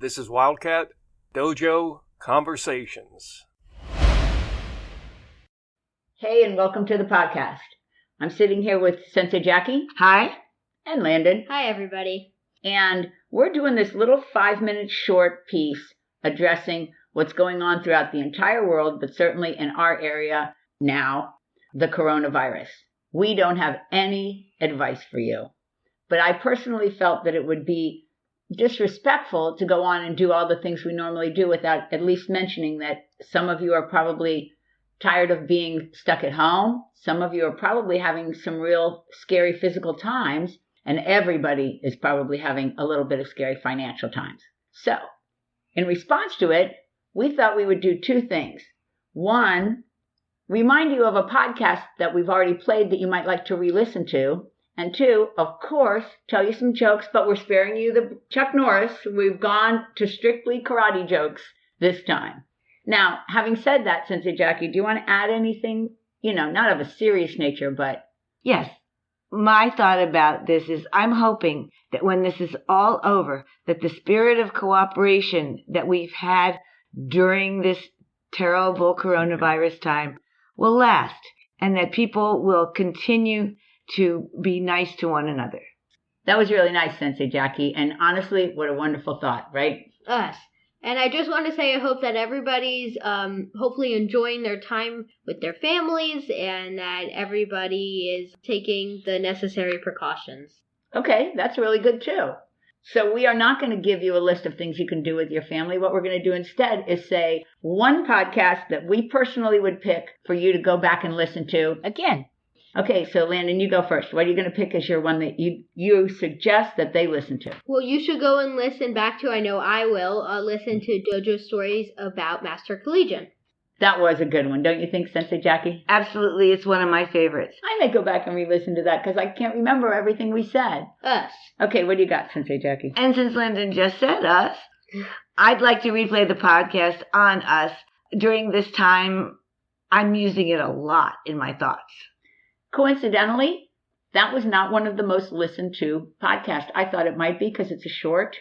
This is Wildcat Dojo Conversations. Hey, and welcome to the podcast. I'm sitting here with Sensei Jackie. Hi. And Landyn. Hi, everybody. And we're doing this little 5-minute short piece addressing what's going on throughout the entire world, but certainly in our area now, the coronavirus. We don't have any advice for you. But I personally felt that it would be disrespectful to go on and do all the things we normally do without at least mentioning that some of you are probably tired of being stuck at home. Some of you are probably having some real scary physical times, and everybody is probably having a little bit of scary financial times. So, in response to it, we thought we would do two things. One, remind you of a podcast that we've already played that you might like to re-listen to. And two, of course, tell you some jokes, but we're sparing you the Chuck Norris. We've gone to strictly karate jokes this time. Now, having said that, Sensei Jackie, do you want to add anything, not of a serious nature, but... Yes. My thought about this is I'm hoping that when this is all over, that the spirit of cooperation that we've had during this terrible coronavirus time will last, and that people will continue to be nice to one another. That was really nice, Sensei Jackie, and honestly, what a wonderful thought, right? Us. And I just want to say I hope that everybody's hopefully enjoying their time with their families and that everybody is taking the necessary precautions. Okay, that's really good too. So we are not going to give you a list of things you can do with your family. What we're going to do instead is say one podcast that we personally would pick for you to go back and listen to again. Okay, so Landyn, you go first. What are you going to pick as your one that you suggest that they listen to? Well, you should go and listen back to, I know I will, listen to Dojo Stories about Master Collegian. That was a good one, don't you think, Sensei Jackie? Absolutely, it's one of my favorites. I may go back and re-listen to that because I can't remember everything we said. Us. Okay, what do you got, Sensei Jackie? And since Landyn just said us, I'd like to replay the podcast on us. During this time, I'm using it a lot in my thoughts. Coincidentally, that was not one of the most listened to podcasts. I thought it might be because it's a short,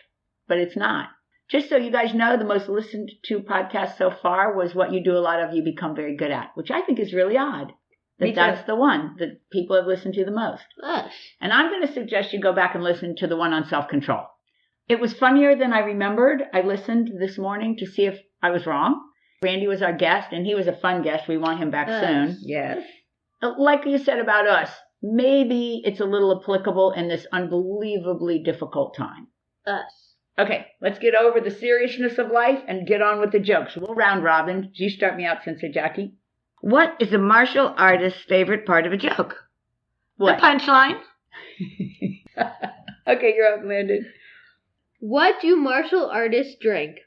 but it's not. Just so you guys know, the most listened to podcast so far was What You Do a Lot of You Become Very Good At, which I think is really odd. That's the one that people have listened to the most. Us. And I'm going to suggest you go back and listen to the one on self-control. It was funnier than I remembered. I listened this morning to see if I was wrong. Randy was our guest, and he was a fun guest. We want him back soon. Yes. Like you said about us, maybe it's a little applicable in this unbelievably difficult time. Us. Okay, let's get over the seriousness of life and get on with the jokes. We'll round robin. You start me out, Sensei Jackie. What is a martial artist's favorite part of a joke? What? The punchline. Okay, you're up, Landyn. What do martial artists drink?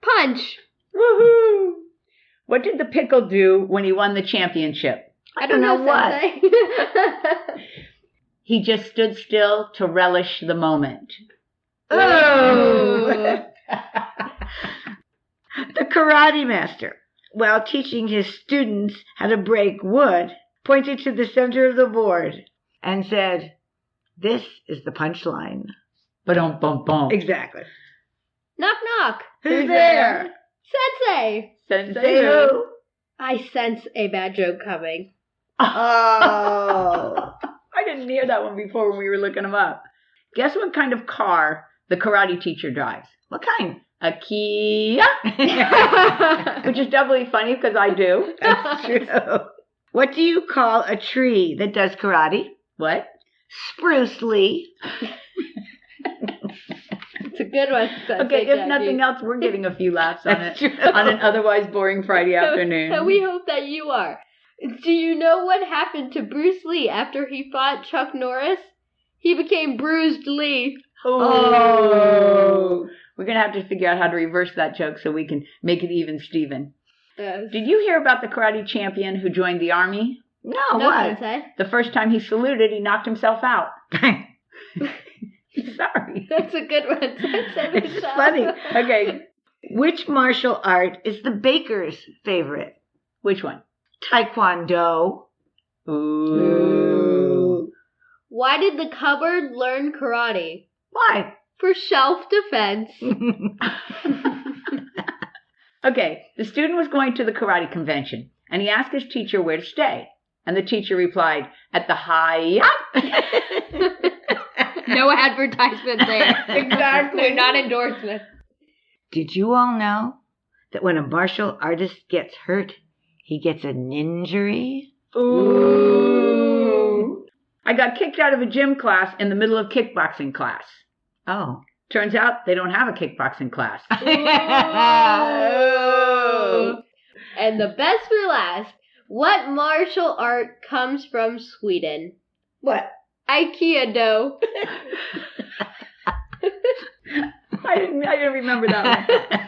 Punch. Woohoo! What did the pickle do when he won the championship? I don't know what. He just stood still to relish the moment. Oh! The karate master, while teaching his students how to break wood, pointed to the center of the board and said, "This is the punchline." Ba-dum-bum-bum. Exactly. Knock, knock. Who's there? Sensei. Sensei who? I sense a bad joke coming. Oh. I didn't hear that one before when we were looking them up. Guess what kind of car the karate teacher drives? What kind? A Kia. Which is doubly funny because I do. That's true. What do you call a tree that does karate? What? Spruce Lee. It's a good one. Okay, if nothing else, we're getting a few laughs on it on an otherwise boring Friday afternoon. And we hope that you are. Do you know what happened to Bruce Lee after he fought Chuck Norris? He became Bruised Lee. Oh. We're going to have to figure out how to reverse that joke so we can make it even, Steven. Did you hear about the karate champion who joined the army? No, what? The first time he saluted, he knocked himself out. Sorry. That's a good one. It's funny. Okay. Which martial art is the baker's favorite? Which one? Taekwondo. Ooh. Why did the cupboard learn karate? Why? for self-defense. Okay, the student was going to the karate convention, and he asked his teacher where to stay. And the teacher replied, at the Hyatt. No advertisement there. Exactly. Not endorsement. Did you all know that when a martial artist gets hurt, he gets an injury? Ooh. I got kicked out of a gym class in the middle of kickboxing class. Oh. Turns out they don't have a kickboxing class. Oh. And the best for last, what martial art comes from Sweden? What? Aikido. I didn't remember that one.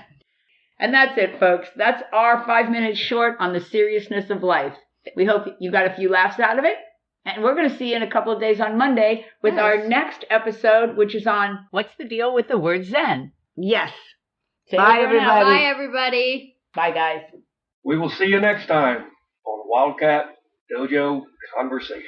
And that's it, folks. That's our 5 minutes short on the seriousness of life. We hope you got a few laughs out of it. And we're going to see you in a couple of days on Monday with our next episode, which is on what's the deal with the word Zen? Yes. Say Bye, over and out. everybody. Bye, everybody. Bye, guys. We will see you next time on Wildcat Dojo Conversations.